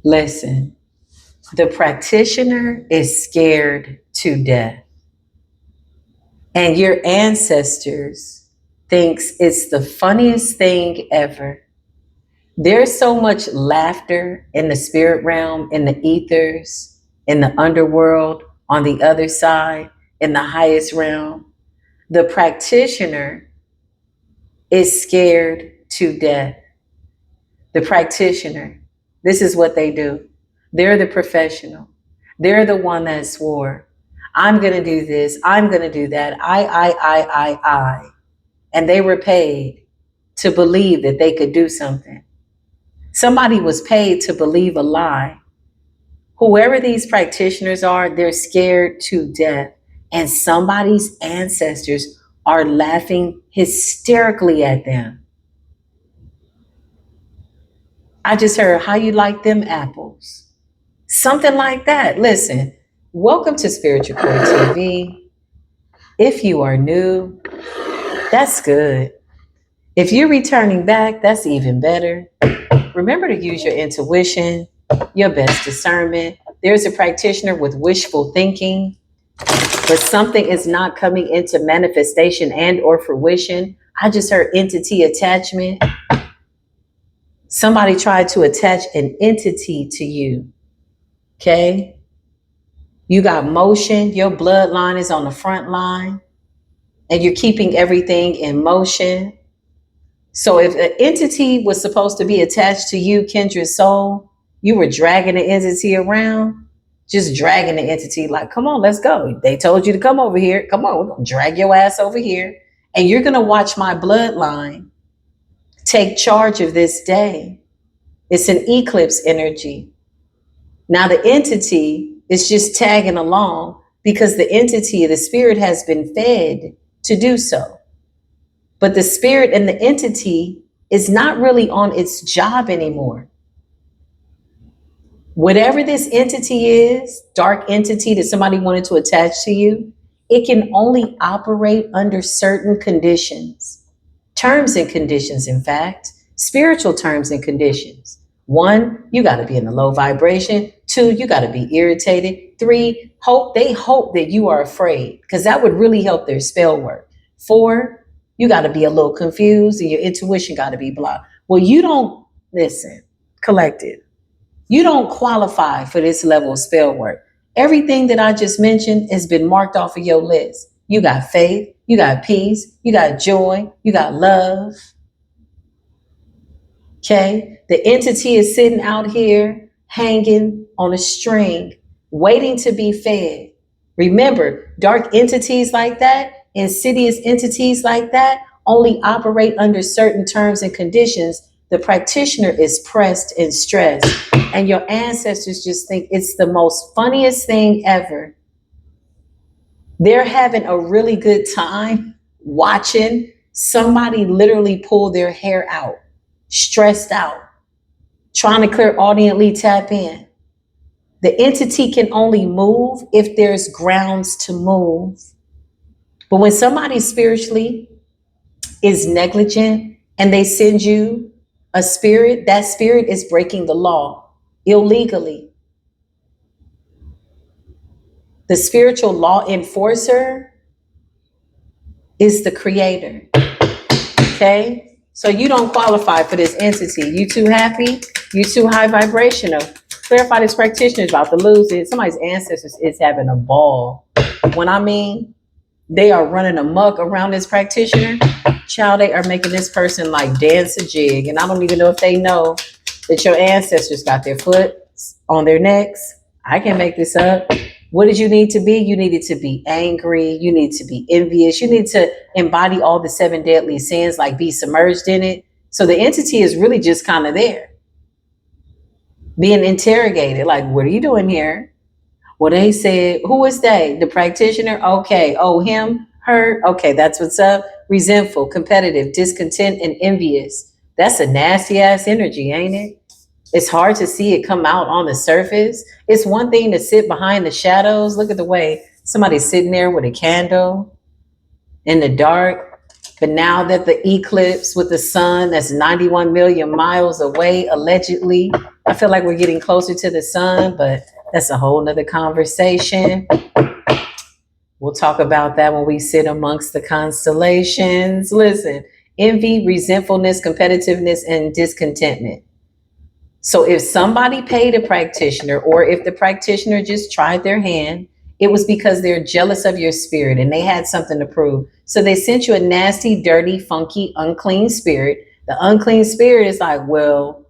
Listen, the practitioner is scared to death. And your ancestors thinks it's the funniest thing ever. There's so much laughter in the spirit realm, in the ethers, in the underworld, on the other side, in the highest realm. The practitioner is scared to death. The practitioner, this is what they do. They're the professional. They're the one that swore, I'm going to do this. I'm going to do that. I. And they were paid to believe that they could do something. Somebody was paid to believe a lie. Whoever these practitioners are, they're scared to death. And somebody's ancestors are laughing hysterically at them. I just heard, how you like them apples? Something like that. Listen, welcome to Spiritual Core TV. If you are new, that's good. If you're returning back, that's even better. Remember to use your intuition, your best discernment. There's a practitioner with wishful thinking, but something is not coming into manifestation and or fruition. I just heard entity attachment. Somebody tried to attach an entity to you. Okay? You got motion, your bloodline is on the front line, and you're keeping everything in motion. So if an entity was supposed to be attached to you, kindred soul, you were dragging the entity around, just dragging the entity like, come on, let's go. They told you to come over here. Come on, we're going to drag your ass over here. And you're going to watch my bloodline take charge of this day. It's an eclipse energy. Now the entity is just tagging along because the entity, the spirit has been fed to do so. But the spirit and the entity is not really on its job anymore. Whatever this entity is, dark entity that somebody wanted to attach to you, it can only operate under certain conditions. Terms and conditions, in fact, spiritual terms and conditions. 1, you got to be in a low vibration. 2, you got to be irritated. 3, they hope that you are afraid, because that would really help their spell work. 4, you got to be a little confused and your intuition got to be blocked. Well, you don't, listen, collective, you don't qualify for this level of spell work. Everything that I just mentioned has been marked off of your list. You got faith, you got peace, you got joy, you got love. Okay? The entity is sitting out here hanging on a string, waiting to be fed. Remember, dark entities like that, insidious entities like that, only operate under certain terms and conditions. The practitioner is pressed and stressed, and your ancestors just think it's the most funniest thing ever. They're having a really good time watching somebody literally pull their hair out, stressed out, trying to clairaudiently tap in. The entity can only move if there's grounds to move. But when somebody spiritually is negligent and they send you a spirit, that spirit is breaking the law illegally. The spiritual law enforcer is the creator. Okay? So you don't qualify for this entity. You too happy? You too high vibrational. Clarify, this practitioner is about to lose it. Somebody's ancestors is having a ball. When I mean they are running amok around this practitioner, child, they are making this person like dance a jig. And I don't even know if they know that your ancestors got their foot on their necks. I can't make this up. What did you need to be? You needed to be angry. You need to be envious. You need to embody all the 7 deadly sins, like be submerged in it. So the entity is really just kind of there, being interrogated. Like, what are you doing here? Well, they said, who is they? The practitioner? Okay. Oh, him, her? Okay, that's what's up. Resentful, competitive, discontent, and envious. That's a nasty ass energy, ain't it? It's hard to see it come out on the surface. It's one thing to sit behind the shadows. Look at the way somebody's sitting there with a candle in the dark. But now that the eclipse with the sun that's 91 million miles away, allegedly, I feel like we're getting closer to the sun, but that's a whole nother conversation. We'll talk about that when we sit amongst the constellations. Listen, envy, resentfulness, competitiveness, and discontentment. So if somebody paid a practitioner, or if the practitioner just tried their hand, it was because they're jealous of your spirit and they had something to prove. So they sent you a nasty, dirty, funky, unclean spirit. The unclean spirit is like, well,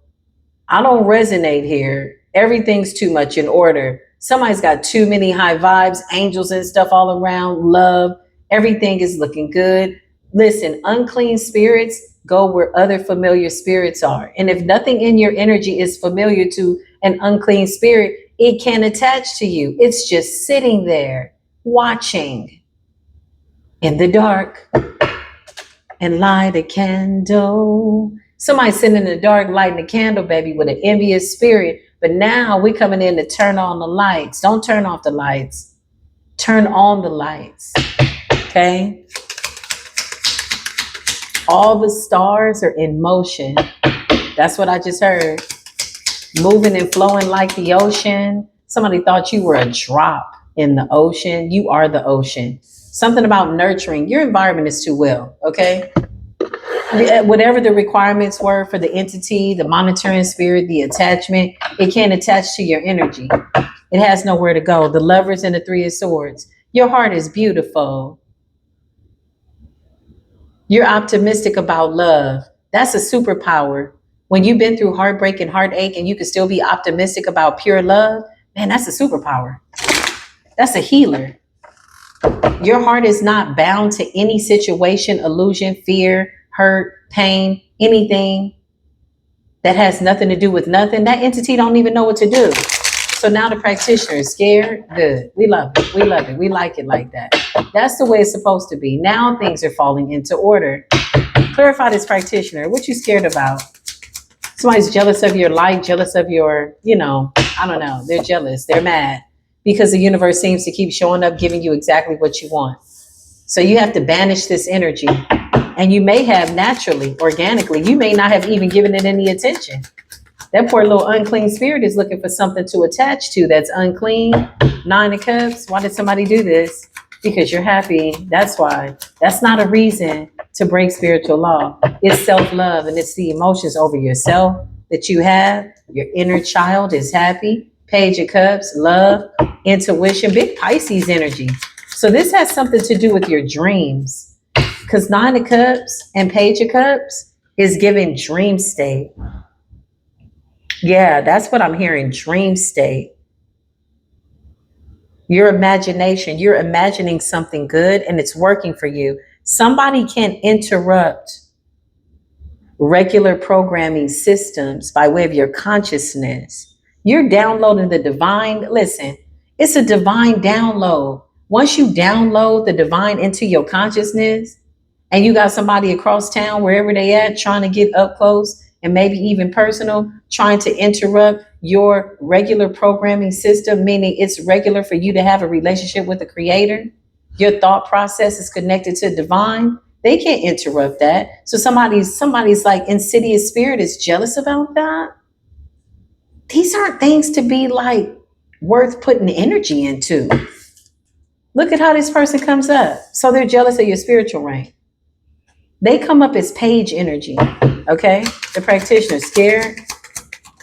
I don't resonate here. Everything's too much in order. Somebody's got too many high vibes, angels and stuff all around, love. Everything is looking good. Listen, unclean spirits go where other familiar spirits are. And if nothing in your energy is familiar to an unclean spirit, it can't attach to you. It's just sitting there watching in the dark and light a candle. Somebody sitting in the dark lighting a candle, baby, with an envious spirit. But now we coming in to turn on the lights. Don't turn off the lights. Turn on the lights. Okay? All the stars are in motion. That's what I just heard. Moving and flowing like the ocean. Somebody thought you were a drop in the ocean. You are the ocean. Something about nurturing. Your environment is too well, okay? Whatever the requirements were for the entity, the monitoring spirit, the attachment, it can't attach to your energy. It has nowhere to go. The Lovers and the Three of Swords. Your heart is beautiful. You're optimistic about love. That's a superpower. When you've been through heartbreak and heartache and you can still be optimistic about pure love, man, that's a superpower. That's a healer. Your heart is not bound to any situation, illusion, fear, hurt, pain, anything that has nothing to do with nothing. That entity don't even know what to do. So now the practitioner is scared. Good. We love it. We love it. We like it like that. That's the way it's supposed to be. Now things are falling into order. Clarify this practitioner. What you scared about? Somebody's jealous of your light, jealous of your, I don't know. They're jealous. They're mad because the universe seems to keep showing up, giving you exactly what you want. So you have to banish this energy. And you may have naturally, organically, you may not have even given it any attention. That poor little unclean spirit is looking for something to attach to that's unclean. 9 of Cups. Why did somebody do this? Because you're happy. That's why. That's not a reason to break spiritual law. It's self-love, and it's the emotions over yourself that you have. Your inner child is happy. Page of Cups, love, intuition, big Pisces energy. So this has something to do with your dreams. Because 9 of Cups and Page of Cups is giving dream state. Yeah, that's what I'm hearing, dream state. Your imagination, you're imagining something good and it's working for you. Somebody can interrupt regular programming systems by way of your consciousness. You're downloading the divine. Listen, it's a divine download. Once you download the divine into your consciousness and you got somebody across town, wherever they at, trying to get up close and maybe even personal, trying to interrupt your regular programming system, meaning it's regular for you to have a relationship with the creator. Your thought process is connected to divine. They can't interrupt that. So somebody's like insidious spirit is jealous about that. These aren't things to be like worth putting energy into. Look at how this person comes up. So they're jealous of your spiritual rank. They come up as page energy. Okay, the practitioner scared.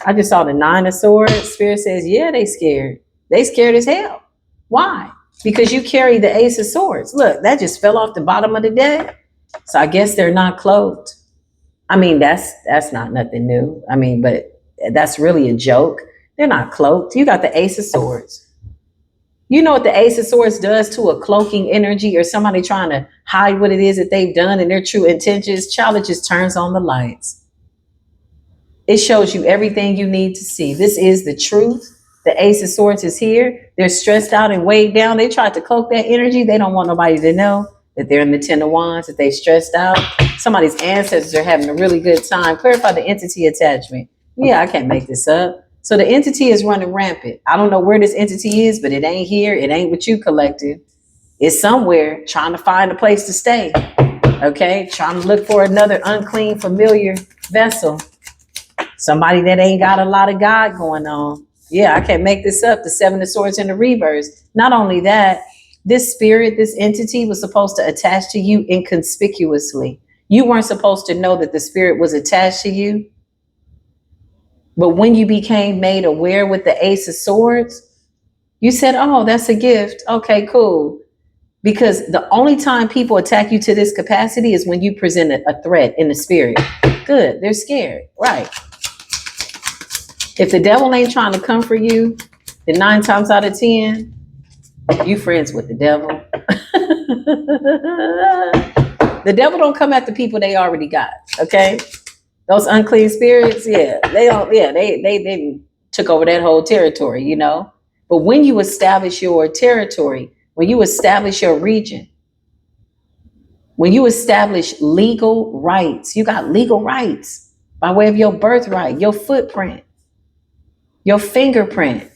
I just saw the 9 of Swords. Spirit says, yeah, they scared. They scared as hell. Why? Because you carry the Ace of Swords. Look, that just fell off the bottom of the deck. So I guess they're not clothed. I mean, that's not nothing new. I mean, but that's really a joke. They're not cloaked. You got the Ace of Swords. You know what the Ace of Swords does to a cloaking energy or somebody trying to hide what it is that they've done and their true intentions? Child, it just turns on the lights. It shows you everything you need to see. This is the truth. The Ace of Swords is here. They're stressed out and weighed down. They tried to cloak that energy. They don't want nobody to know that they're in the 10 of Wands, that they stressed out. Somebody's ancestors are having a really good time. Clarify the entity attachment. Yeah, I can't make this up. So the entity is running rampant. I don't know where this entity is, but it ain't here. It ain't with you, collective. It's somewhere trying to find a place to stay. Okay, trying to look for another unclean, familiar vessel. Somebody that ain't got a lot of God going on. Yeah, I can't make this up. The Seven of Swords in the reverse. Not only that, this spirit, this entity was supposed to attach to you inconspicuously. You weren't supposed to know that the spirit was attached to you. But when you became made aware with the Ace of Swords, you said, oh, that's a gift. Okay, cool. Because the only time people attack you to this capacity is when you present a threat in the spirit. Good, they're scared, right? If the devil ain't trying to comfort you, then 9 times out of 10, you friends with the devil. The devil don't come at the people they already got, okay? Those unclean spirits, yeah, they took over that whole territory, you know? But when you establish your territory, when you establish your region, when you establish legal rights, you got legal rights by way of your birthright, your footprint, your fingerprint.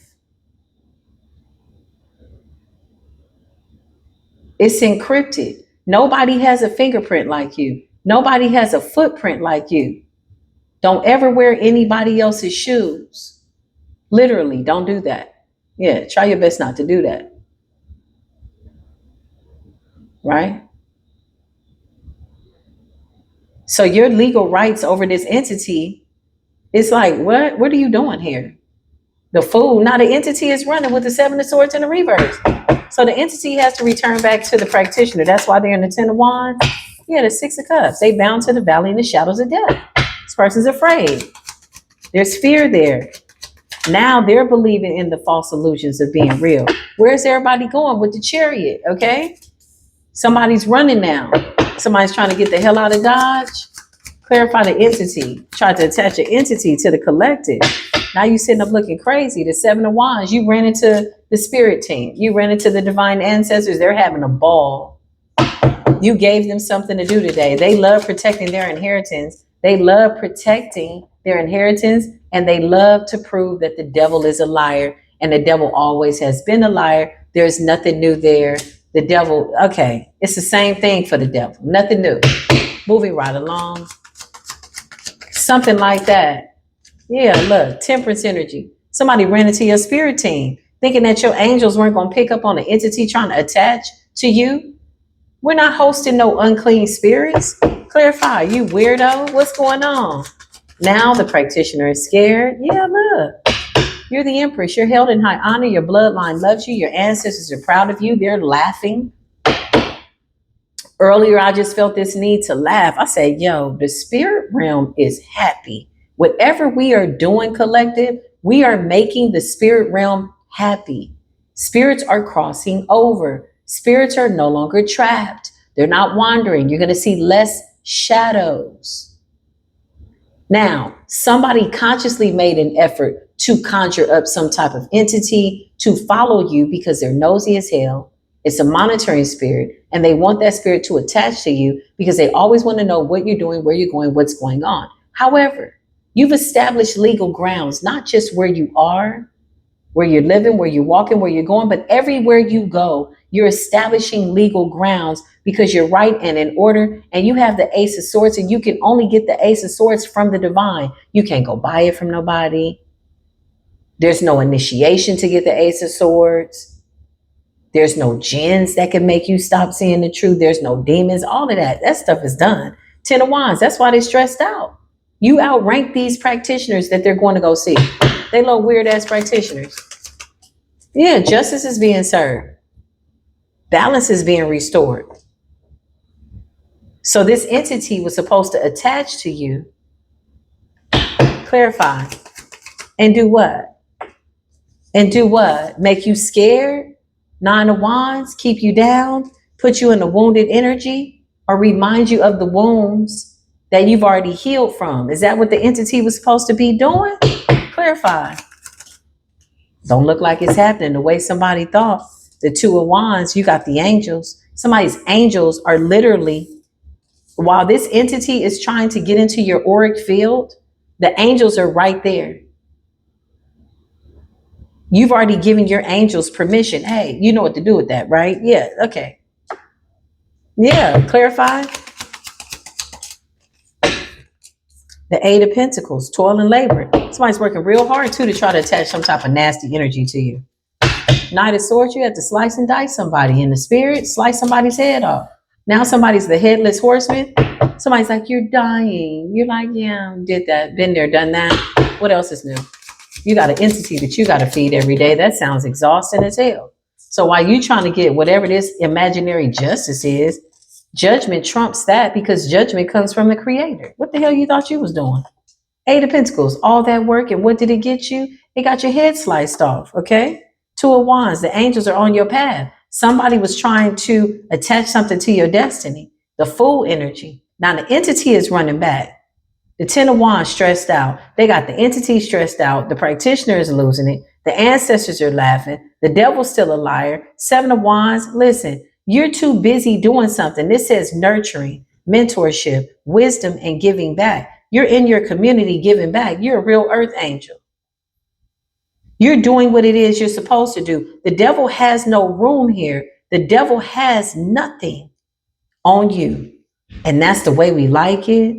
It's encrypted. Nobody has a fingerprint like you. Nobody has a footprint like you. Don't ever wear anybody else's shoes. Literally, don't do that. Yeah, try your best not to do that. Right? So your legal rights over this entity, it's like, what are you doing here? The fool. Now the entity is running with the Seven of Swords in the reverse. So the entity has to return back to the practitioner. That's why they're in the Ten of Wands. Yeah, the Six of Cups. They bound to the valley in the shadows of death. This person's afraid. There's fear there. Now they're believing in the false illusions of being real. Where's everybody going with the Chariot? Okay. Somebody's running now. Somebody's trying to get the hell out of Dodge. Clarify the entity. Try to attach an entity to the collective. Now you sitting up looking crazy. The Seven of Wands, you ran into the spirit team. You ran into the divine ancestors. They're having a ball. You gave them something to do today. They love protecting their inheritance. They love protecting their inheritance, and they love to prove that the devil is a liar, and the devil always has been a liar. There's nothing new there. The devil, okay, it's the same thing for the devil. Nothing new. Moving right along. Something like that. Yeah, look, temperance energy. Somebody ran into your spirit team thinking that your angels weren't going to pick up on an entity trying to attach to you. We're not hosting no unclean spirits. Clarify, you weirdo. What's going on? Now the practitioner is scared. Yeah, look. You're the empress. You're held in high honor. Your bloodline loves you. Your ancestors are proud of you. They're laughing. Earlier, I just felt this need to laugh. I said, yo, the spirit realm is happy. Whatever we are doing, collective, we are making the spirit realm happy. Spirits are crossing over. Spirits are no longer trapped. They're not wandering. You're going to see less shadows. Now, somebody consciously made an effort to conjure up some type of entity to follow you because they're nosy as hell. It's a monitoring spirit, and they want that spirit to attach to you because they always want to know what you're doing, where you're going, what's going on. However, you've established legal grounds, not just where you are, where you're living, where you're walking, where you're going, but everywhere you go, you're establishing legal grounds because you're right and in order, and you have the Ace of Swords, and you can only get the Ace of Swords from the divine. You can't go buy it from nobody. There's no initiation to get the Ace of Swords. There's no jinns that can make you stop seeing the truth. There's no demons. All of that stuff is done. Ten of Wands, that's why they're stressed out. You outrank these practitioners that they're going to go see. They little weird ass practitioners. Yeah, justice is being served. Balance is being restored. So this entity was supposed to attach to you, clarify, and do what? And do what? Make you scared? Nine of Wands, keep you down, put you in a wounded energy, or remind you of the wounds that you've already healed from. Is that what the entity was supposed to be doing? Clarify. Don't look like it's happening the way somebody thought. The Two of Wands, you got the angels. Somebody's angels are literally, while this entity is trying to get into your auric field, the angels are right there. You've already given your angels permission. Hey, you know what to do with that, right? Yeah, okay. Yeah, clarify. The Eight of Pentacles, toil and labor. Somebody's working real hard too to try to attach some type of nasty energy to you. Knight of Swords, you have to slice and dice somebody. In the spirit, slice somebody's head off. Now somebody's the headless horseman. Somebody's like, you're dying. You're like, yeah, did that. Been there, done that. What else is new? You got an entity that you got to feed every day. That sounds exhausting as hell. So while you trying to get whatever this imaginary justice is, judgment trumps that because judgment comes from the creator. What the hell you thought you was doing? Eight of Pentacles, all that work, and what did it get you? It got your head sliced off, okay? Two of Wands, the angels are on your path. Somebody was trying to attach something to your destiny. The Fool energy. Now the entity is running back. The Ten of Wands stressed out. They got the entity stressed out. The practitioner is losing it. The ancestors are laughing. The devil's still a liar. Seven of Wands, listen, you're too busy doing something. This says nurturing, mentorship, wisdom, and giving back. You're in your community giving back. You're a real earth angel. You're doing what it is you're supposed to do. The devil has no room here. The devil has nothing on you. And that's the way we like it.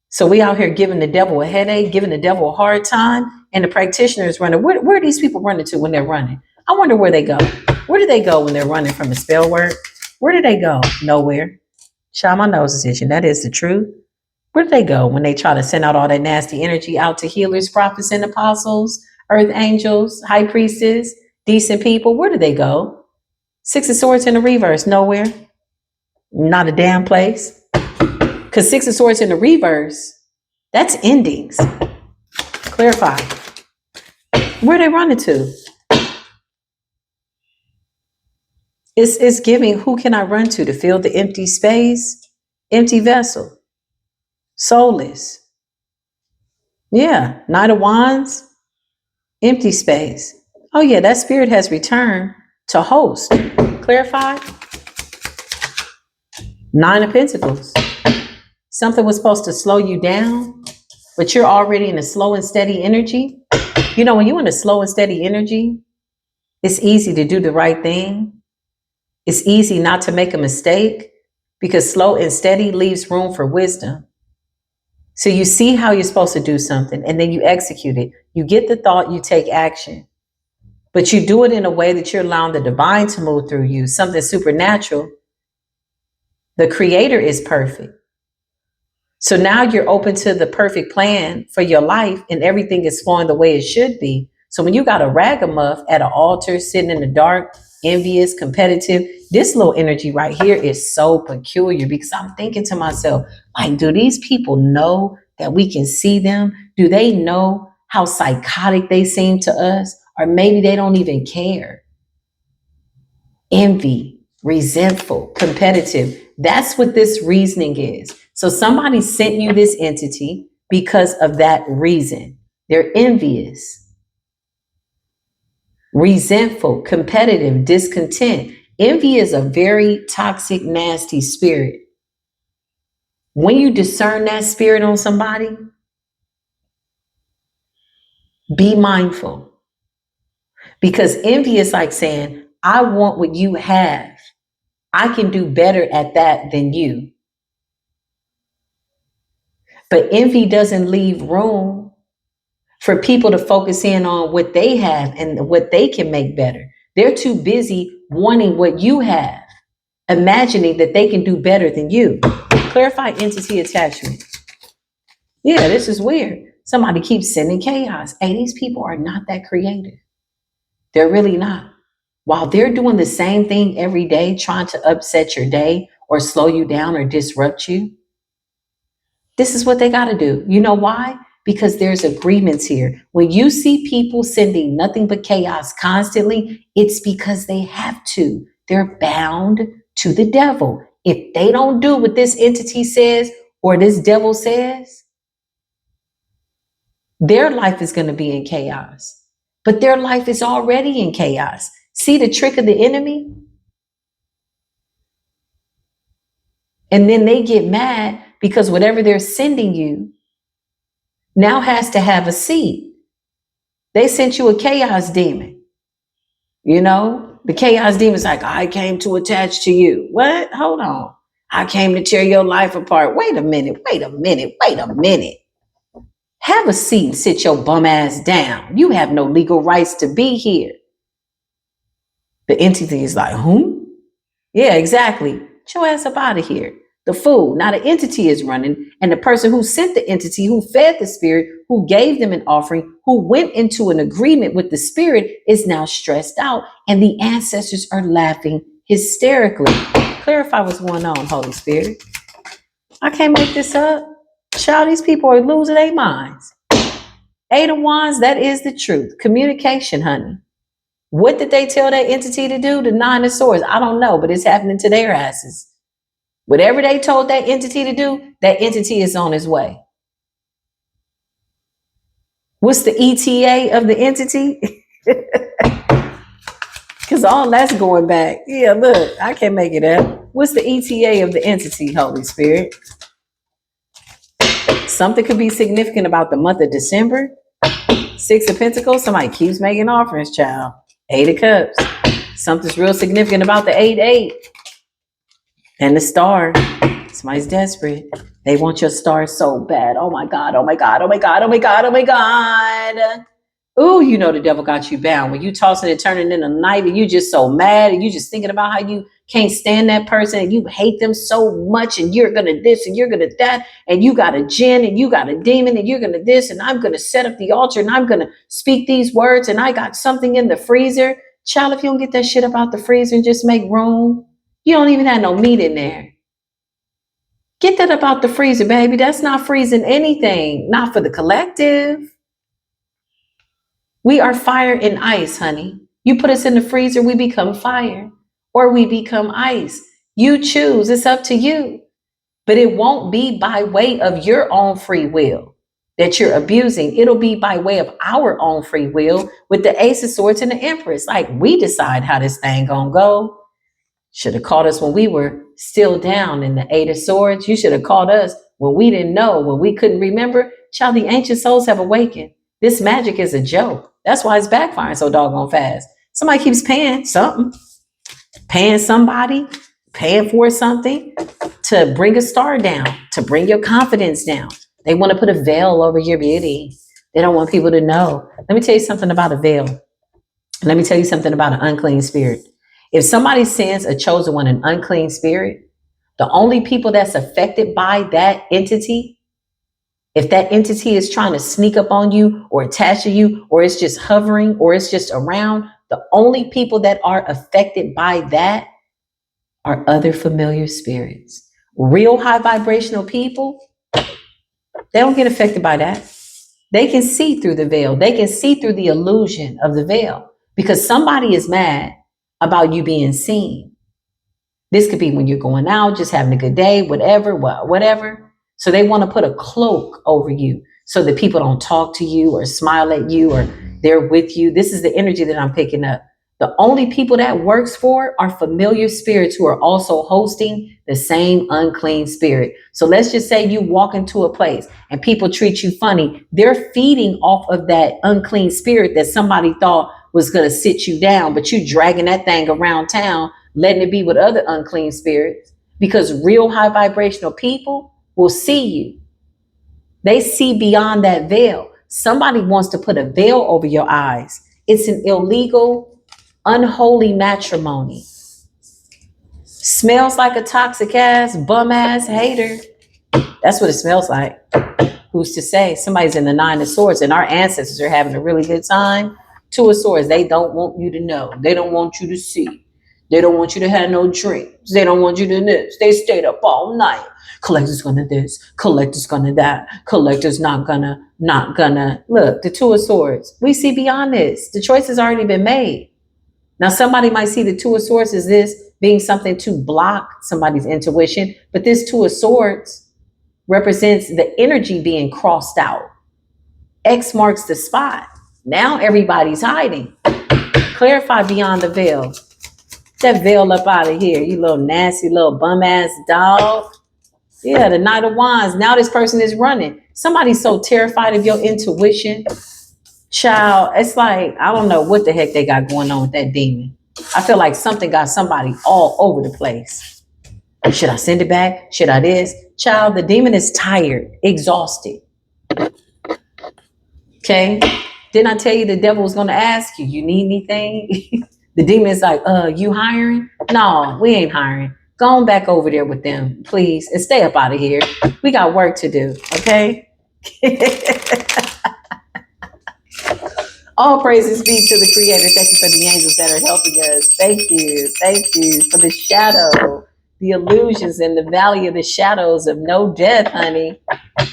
So we out here giving the devil a headache, giving the devil a hard time, and the practitioner is running. Where are these people running to when they're running? I wonder where they go. Where do they go when they're running from a spell work? Where do they go? Nowhere. Child, my nose is itching. That is the truth. Where do they go when they try to send out all that nasty energy out to healers, prophets, and apostles, earth angels, high priestess, decent people? Where do they go? Six of Swords in the reverse. Nowhere. Not a damn place. Because Six of Swords in the reverse, that's endings. Clarify. Where are they running to? It's giving, who can I run to fill the empty space? Empty vessel. Soulless. Yeah. Knight of Wands. Empty space. Oh yeah, that spirit has returned to host. Clarify. Nine of Pentacles. Something was supposed to slow you down, but you're already in a slow and steady energy. You know, when you're in a slow and steady energy, it's easy to do the right thing. It's easy not to make a mistake because slow and steady leaves room for wisdom. So you see how you're supposed to do something and then you execute it. You get the thought, you take action, but you do it in a way that you're allowing the divine to move through you, something supernatural. The creator is perfect. So now you're open to the perfect plan for your life and everything is flowing the way it should be. So when you got a ragamuff at an altar sitting in the dark, envious, competitive, this little energy right here is so peculiar because I'm thinking to myself, like, do these people know that we can see them? Do they know how psychotic they seem to us? Or maybe they don't even care. Envy, resentful, competitive. That's what this reasoning is. So somebody sent you this entity because of that reason. They're envious, resentful, competitive, discontent. Envy is a very toxic, nasty spirit. When you discern that spirit on somebody, be mindful. Because envy is like saying, I want what you have. I can do better at that than you. But envy doesn't leave room for people to focus in on what they have and what they can make better. They're too busy wanting what you have, imagining that they can do better than you. Clarify entity attachment. Yeah, this is weird. Somebody keeps sending chaos. Hey, these people are not that creative. They're really not. While they're doing the same thing every day, trying to upset your day or slow you down or disrupt you, this is what they got to do. You know why? Because there's agreements here. When you see people sending nothing but chaos constantly, it's because they have to. They're bound to the devil. If they don't do what this entity says or this devil says, their life is going to be in chaos. But their life is already in chaos. See the trick of the enemy? And then they get mad because whatever they're sending you now has to have a seed. They sent you a chaos demon. You know, the chaos demon's like, I came to attach to you. What? Hold on. I came to tear your life apart. Wait a minute. Have a seat and sit your bum ass down. You have no legal rights to be here. The entity is like, who? Yeah, exactly. Get your ass up out of here. The fool. Now the entity is running, and the person who sent the entity, who fed the spirit, who gave them an offering, who went into an agreement with the spirit, is now stressed out, and the ancestors are laughing hysterically. Clarify what's going on, Holy Spirit. I can't make this up. Child, these people are losing their minds. 8 of Wands, that is the truth. Communication, honey. What did they tell that entity to do? The 9 of Swords. I don't know, but it's happening to their asses. Whatever they told that entity to do, that entity is on its way. What's the ETA of the entity? Because all that's going back. Yeah, look, I can't make it up. What's the ETA of the entity, Holy Spirit? Something could be significant about the month of December. 6 of Pentacles, somebody keeps making offerings, child. 8 of Cups. Something's real significant about the 8-8. And the star. Somebody's desperate. They want your star so bad. Oh my God, oh my God, oh my God, oh my God, oh my God. Ooh, you know the devil got you bound. When you tossing and turning in the night and you just so mad and you just thinking about how you can't stand that person and you hate them so much and you're going to this and you're going to that and you got a jinn and you got a demon and you're going to this and I'm going to set up the altar and I'm going to speak these words and I got something in the freezer. Child, if you don't get that shit up out the freezer and just make room, you don't even have no meat in there. Get that up out the freezer, baby. That's not freezing anything. Not for the collective. We are fire and ice, honey. You put us in the freezer, we become fire or we become ice. You choose. It's up to you. But it won't be by way of your own free will that you're abusing. It'll be by way of our own free will with the Ace of Swords and the Empress. Like, we decide how this thing gonna go. Should have called us when we were still down in the 8 of Swords. You should have called us when we didn't know, when we couldn't remember. Child, the ancient souls have awakened. This magic is a joke. That's why it's backfiring so doggone fast. Somebody keeps paying something, paying somebody, paying for something to bring a star down, to bring your confidence down. They want to put a veil over your beauty. They don't want people to know. Let me tell you something about a veil. Let me tell you something about an unclean spirit. If somebody sends a chosen one, an unclean spirit, the only people that's affected by that entity, if that entity is trying to sneak up on you or attach to you, or it's just hovering, or it's just around, the only people that are affected by that are other familiar spirits. Real high vibrational people, they don't get affected by that. They can see through the veil. They can see through the illusion of the veil because somebody is mad about you being seen. This could be when you're going out, just having a good day, whatever. So they want to put a cloak over you so that people don't talk to you or smile at you or they're with you. This is the energy that I'm picking up. The only people that works for are familiar spirits who are also hosting the same unclean spirit. So let's just say you walk into a place and people treat you funny. They're feeding off of that unclean spirit that somebody thought was going to sit you down, but you dragging that thing around town, letting it be with other unclean spirits, because real high vibrational people will see you. They see beyond that veil. Somebody wants to put a veil over your eyes. It's an illegal, unholy matrimony. Smells like a toxic ass, bum ass hater. That's what it smells like. Who's to say? Somebody's in the 9 of Swords and our ancestors are having a really good time. 2 of Swords, they don't want you to know. They don't want you to see. They don't want you to have no dreams. They don't want you to this. They stayed up all night. Collector's gonna this. Collector's gonna that. Collector's not gonna. Look, the 2 of Swords. We see beyond this. The choice has already been made. Now, somebody might see the 2 of Swords as this being something to block somebody's intuition, but this 2 of Swords represents the energy being crossed out. X marks the spot. Now everybody's hiding. Clarify beyond the veil. That veil up out of here, you little nasty little bum ass dog. Yeah, the Knight of Wands. Now this person is running. Somebody's so terrified of your intuition. Child, it's like, I don't know what the heck they got going on with that demon. I feel like something got somebody all over the place. Should I send it back? Should I this? Child, the demon is tired, exhausted. Okay? Didn't I tell you the devil was going to ask you, you need anything? The demon is like, you hiring? No, we ain't hiring. Go on back over there with them, please, and stay up out of here. We got work to do, okay? All praises be to the Creator. Thank you for the angels that are helping us. Thank you. Thank you for the shadow, the illusions in the valley of the shadows of no death, honey.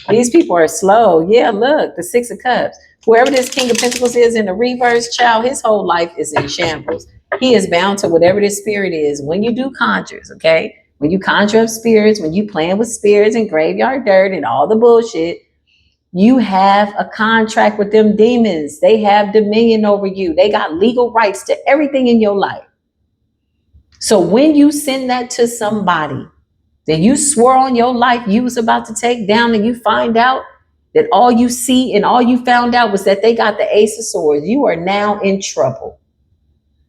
These people are slow. Yeah, look, the Six of Cups. Whoever this King of Pentacles is in the reverse, child, his whole life is in shambles. He is bound to whatever this spirit is. When you do conjures, okay? When you conjure up spirits, when you playing with spirits and graveyard dirt and all the bullshit, you have a contract with them demons. They have dominion over you. They got legal rights to everything in your life. So when you send that to somebody that you swore on your life you was about to take down, and you find out that all you see and all you found out was that they got the Ace of Swords, you are now in trouble.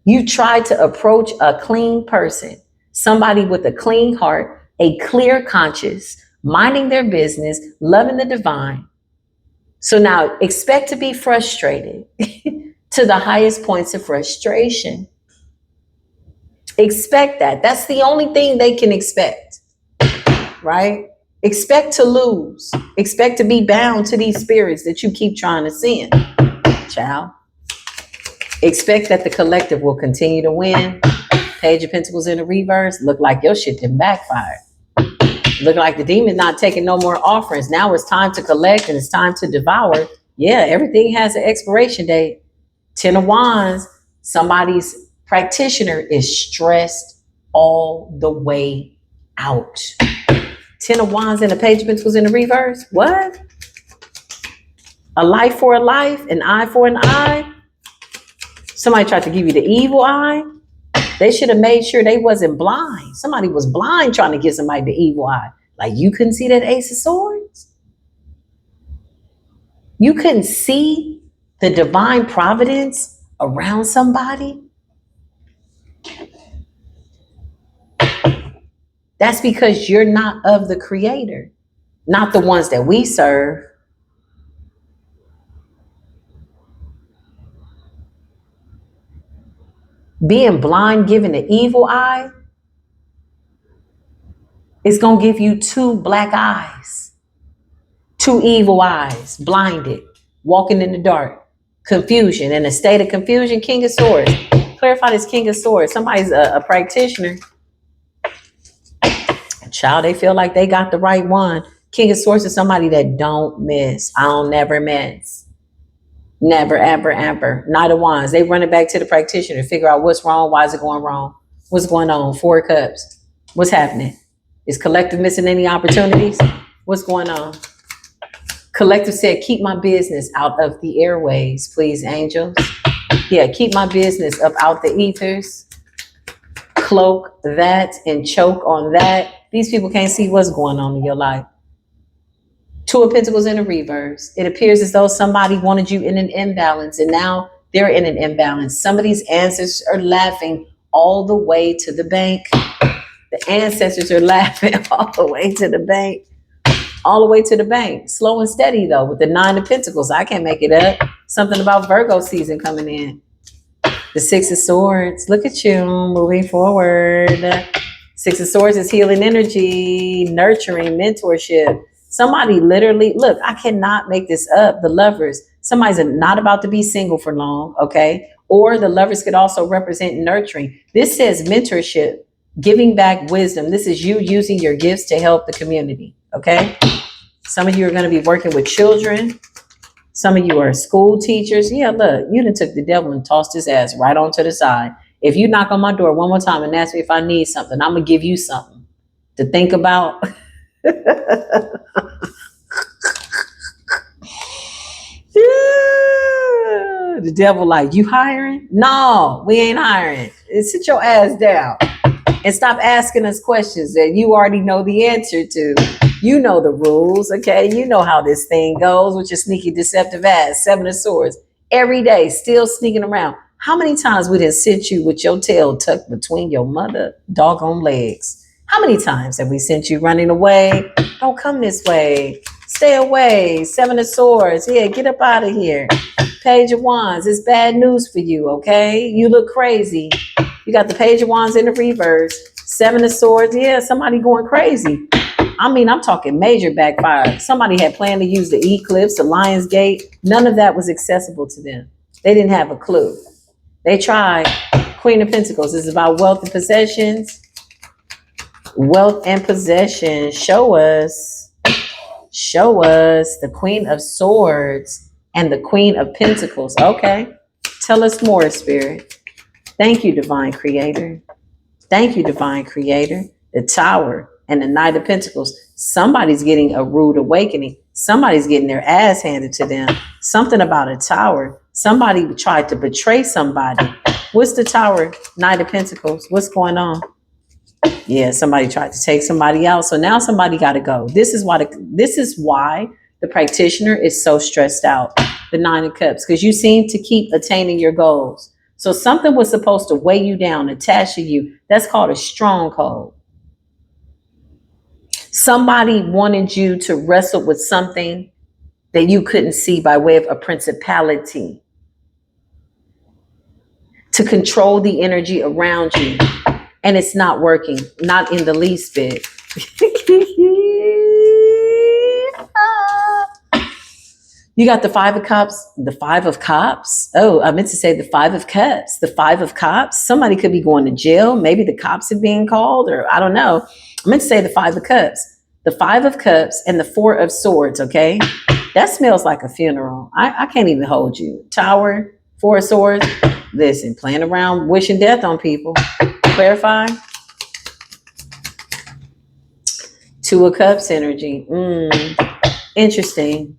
You tried to approach a clean person, somebody with a clean heart, a clear conscience, minding their business, loving the divine. So now expect to be frustrated to the highest points of frustration. Expect that. That's the only thing they can expect, right? Expect to lose. Expect to be bound to these spirits that you keep trying to send, child. Expect that the collective will continue to win. Page of Pentacles in the reverse. Look like your shit didn't backfire. Look like the demon's not taking no more offerings. Now it's time to collect and it's time to devour. Yeah, everything has an expiration date. 10 of Wands, somebody's practitioner is stressed all the way out. 10 of Wands and the Page of Pentacles in the reverse. What? A life for a life, an eye for an eye. Somebody tried to give you the evil eye. They should have made sure they wasn't blind. Somebody was blind trying to give somebody the evil eye. Like you couldn't see that Ace of Swords? You couldn't see the divine providence around somebody? That's because you're not of the Creator, not the ones that we serve. Being blind, giving the evil eye, is going to give you two black eyes, two evil eyes, blinded, walking in the dark, confusion, in a state of confusion. King of Swords. Clarify this King of Swords. Somebody's a practitioner. Child, they feel like they got the right one. King of Swords is somebody that don't miss. I don't never miss. Never, ever, ever. Knight of Wands. They run it back to the practitioner to figure out what's wrong. Why is it going wrong? What's going on? Four of Cups. What's happening? Is collective missing any opportunities? What's going on? Collective said, keep my business out of the airways, please, angels. Yeah, keep my business up out the ethers. Cloak that and choke on that. These people can't see what's going on in your life. Two of Pentacles in a reverse. It appears as though somebody wanted you in an imbalance and now they're in an imbalance. Somebody's ancestors are laughing all the way to the bank. The ancestors are laughing all the way to the bank. All the way to the bank. Slow and steady though with the Nine of Pentacles. I can't make it up. Something about Virgo season coming in. The Six of Swords. Look at you moving forward. Six of Swords is healing energy, nurturing, mentorship. Somebody literally, look, I cannot make this up. The Lovers, somebody's not about to be single for long, okay? Or the Lovers could also represent nurturing. This says mentorship, giving back wisdom. This is you using your gifts to help the community, okay? Some of you are going to be working with children. Some of you are school teachers. Yeah, look, you done took the devil and tossed his ass right onto the side. If you knock on my door one more time and ask me if I need something, I'm going to give you something to think about. The devil like, you hiring? No, we ain't hiring. Sit your ass down and stop asking us questions that you already know the answer to. You know the rules, okay? You know how this thing goes with your sneaky, deceptive ass. Seven of Swords. Every day, still sneaking around. How many times we done sit you with your tail tucked between your mother doggone legs? How many times have we sent you running away? Don't come this way. Stay away. Seven of Swords. Yeah, get up out of here. Page of Wands. It's bad news for you, okay? You look crazy. You got the Page of Wands in the reverse. Seven of Swords. Yeah, somebody going crazy. I mean, I'm talking major backfire. Somebody had planned to use the eclipse, the Lion's Gate. None of that was accessible to them. They didn't have a clue. They tried. Queen of Pentacles. This is about wealth and possessions. Wealth and possessions. Show us the Queen of Swords and the Queen of Pentacles. Okay. Tell us more, Spirit. Thank you, Divine Creator. Thank you, Divine Creator. The Tower and the Knight of Pentacles. Somebody's getting a rude awakening. Somebody's getting their ass handed to them. Something about a tower. Somebody tried to betray somebody. What's the Tower? Knight of Pentacles. What's going on? Yeah, somebody tried to take somebody out. So now somebody got to go. This is why the practitioner is so stressed out. The Nine of Cups, because you seem to keep attaining your goals. So something was supposed to weigh you down, attach to you. That's called a stronghold. Somebody wanted you to wrestle with something that you couldn't see by way of a principality, to control the energy around you. And it's not working, not in the least bit. You got the Five of Cups, the Five of Cups. Oh, I meant to say the Five of Cups, the Five of Cups. Somebody could be going to jail. Maybe the cops are being called, or I don't know. I meant to say the Five of Cups, the Five of Cups and the Four of Swords, okay? That smells like a funeral. I can't even hold you. Tower, Four of Swords. Listen, playing around, wishing death on people. Clarify. Two of Cups energy. Interesting.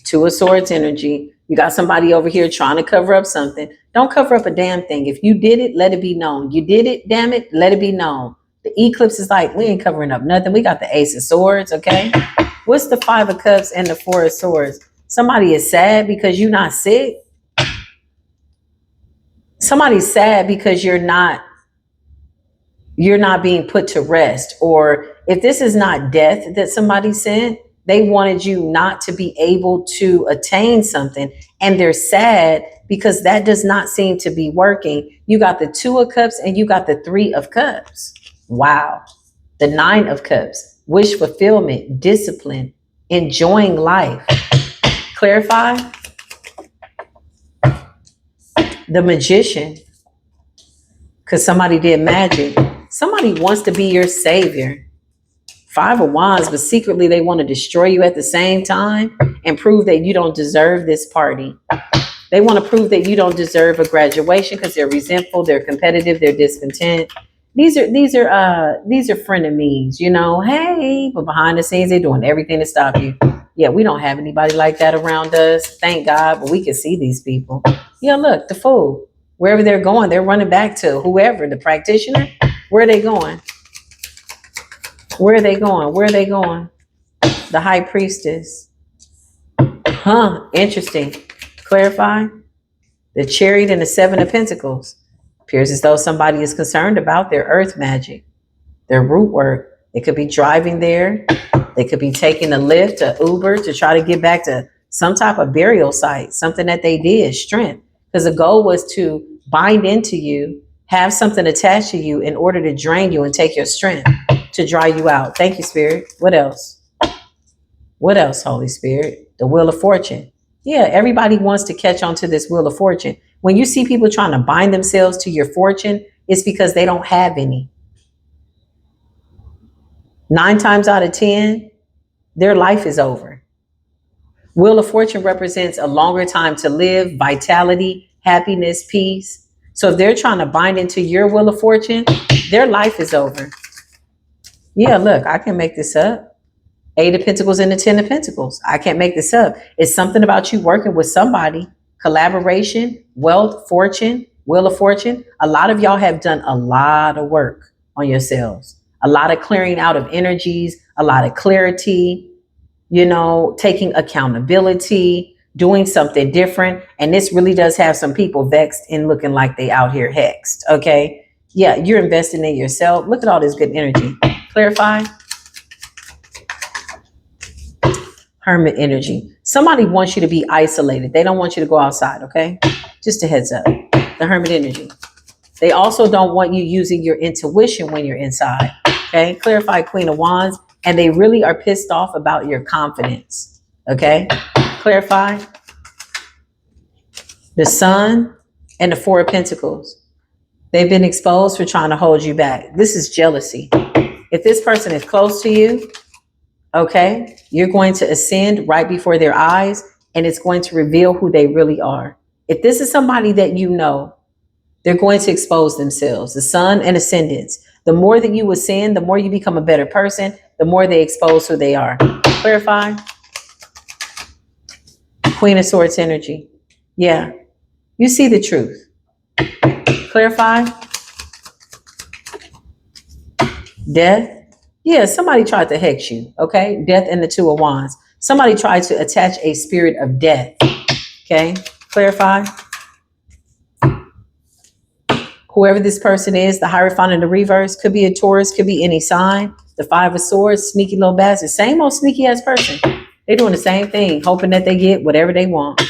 Two of Swords energy. You got somebody over here trying to cover up something. Don't cover up a damn thing. If you did it, let it be known. You did it, damn it, let it be known. The eclipse is like, we ain't covering up nothing. We got the Ace of Swords, okay? What's the Five of Cups and the Four of Swords? Somebody is sad because you're not sick. Somebody's sad because you're not being put to rest. Or if this is not death that somebody sent, they wanted you not to be able to attain something. And they're sad because that does not seem to be working. You got the Two of Cups and you got the Three of Cups. Wow. The Nine of Cups. Wish fulfillment, discipline, enjoying life. Clarify. The Magician. Because somebody did magic. Somebody wants to be your savior. Five of Wands, but secretly they want to destroy you at the same time and prove that you don't deserve this party. They want to prove that you don't deserve a graduation because they're resentful, they're competitive, they're discontent. These are frenemies, you know. Hey, but behind the scenes, they're doing everything to stop you. Yeah, we don't have anybody like that around us. Thank God, but we can see these people. Yeah, look, the Fool. Wherever they're going, they're running back to whoever, the practitioner. Where are they going? Where are they going? Where are they going? The High Priestess. Interesting. Clarify. The Chariot and the Seven of Pentacles. Appears as though somebody is concerned about their earth magic, their root work. They could be driving there. They could be taking a Lyft, a Uber to try to get back to some type of burial site, something that they did, strength. Because the goal was to bind into you, have something attached to you in order to drain you and take your strength, to dry you out. Thank you, Spirit. What else? What else, Holy Spirit? The Wheel of Fortune. Yeah, everybody wants to catch on to this Wheel of Fortune. When you see people trying to bind themselves to your fortune, it's because they don't have any. 9 times out of 10, their life is over. Wheel of Fortune represents a longer time to live, vitality, happiness, peace. So if they're trying to bind into your Wheel of Fortune, their life is over. Yeah, look, I can make this up. 8 of Pentacles and the 10 of Pentacles. I can't make this up. It's something about you working with somebody. Collaboration, wealth, fortune, Wheel of Fortune. A lot of y'all have done a lot of work on yourselves. A lot of clearing out of energies, a lot of clarity, you know, taking accountability, doing something different. And this really does have some people vexed and looking like they out here hexed. Okay. Yeah, you're investing in yourself. Look at all this good energy. Clarify. Hermit energy. Somebody wants you to be isolated. They don't want you to go outside, okay? Just a heads up. The hermit energy. They also don't want you using your intuition when you're inside, okay? Clarify, Queen of Wands. And they really are pissed off about your confidence, okay? Clarify. The Sun and the Four of Pentacles. They've been exposed for trying to hold you back. This is jealousy. If this person is close to you, okay, you're going to ascend right before their eyes, and it's going to reveal who they really are. If this is somebody that you know, they're going to expose themselves. The Sun and ascendants. The more that you ascend, the more you become a better person, the more they expose who they are. Clarify. Queen of Swords energy. Yeah, you see the truth. Clarify. Death. Yeah, somebody tried to hex you, okay? Death and the Two of Wands. Somebody tried to attach a spirit of death, okay? Clarify. Whoever this person is, the Hierophant in the reverse, could be a Taurus, could be any sign. The Five of Swords, sneaky little bastard. Same old sneaky ass person. They're doing the same thing, hoping that they get whatever they want.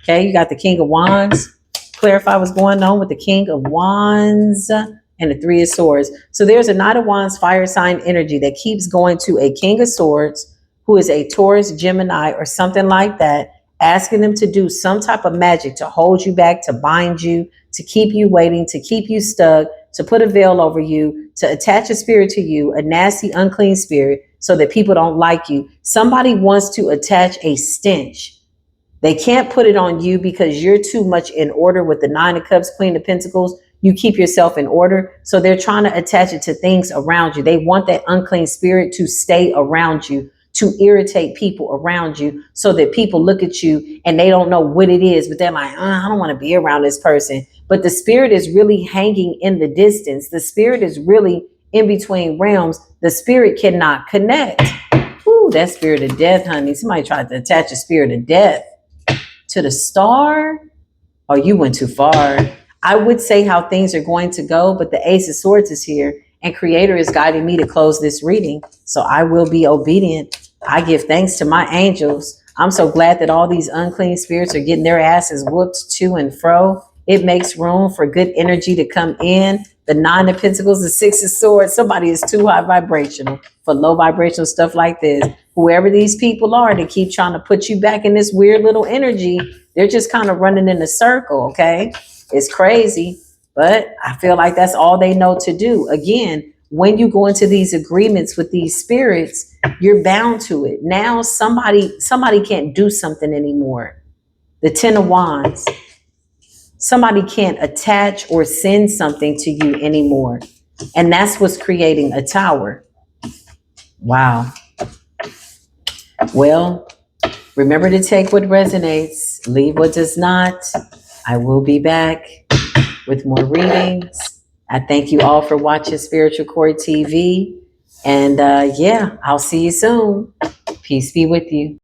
Okay, you got the King of Wands. Clarify what's going on with the King of Wands and the Three of Swords. So there's a Knight of Wands fire sign energy that keeps going to a King of Swords who is a Taurus, Gemini, or something like that, asking them to do some type of magic to hold you back, to bind you, to keep you waiting, to keep you stuck, to put a veil over you, to attach a spirit to you, a nasty, unclean spirit, so that people don't like you. Somebody wants to attach a stench. They can't put it on you because you're too much in order with the Nine of Cups, Queen of Pentacles. You keep yourself in order. So they're trying to attach it to things around you. They want that unclean spirit to stay around you, to irritate people around you, so that people look at you and they don't know what it is, but they're like, I don't want to be around this person. But the spirit is really hanging in the distance. The spirit is really in between realms. The spirit cannot connect. Ooh, that spirit of death, honey. Somebody tried to attach a spirit of death to the star. Oh, you went too far. I would say how things are going to go, but the Ace of Swords is here and Creator is guiding me to close this reading. So I will be obedient. I give thanks to my angels. I'm so glad that all these unclean spirits are getting their asses whooped to and fro. It makes room for good energy to come in. The Nine of Pentacles, the Six of Swords. Somebody is too high vibrational for low vibrational stuff like this. Whoever these people are, they keep trying to put you back in this weird little energy. They're just kind of running in a circle, okay? It's crazy, but I feel like that's all they know to do. Again, when you go into these agreements with these spirits, you're bound to it. Now somebody can't do something anymore. The Ten of Wands. Somebody can't attach or send something to you anymore. And that's what's creating a tower. Wow. Well, remember to take what resonates, leave what does not. I will be back with more readings. I thank you all for watching Spiritual Core TV. And yeah, I'll see you soon. Peace be with you.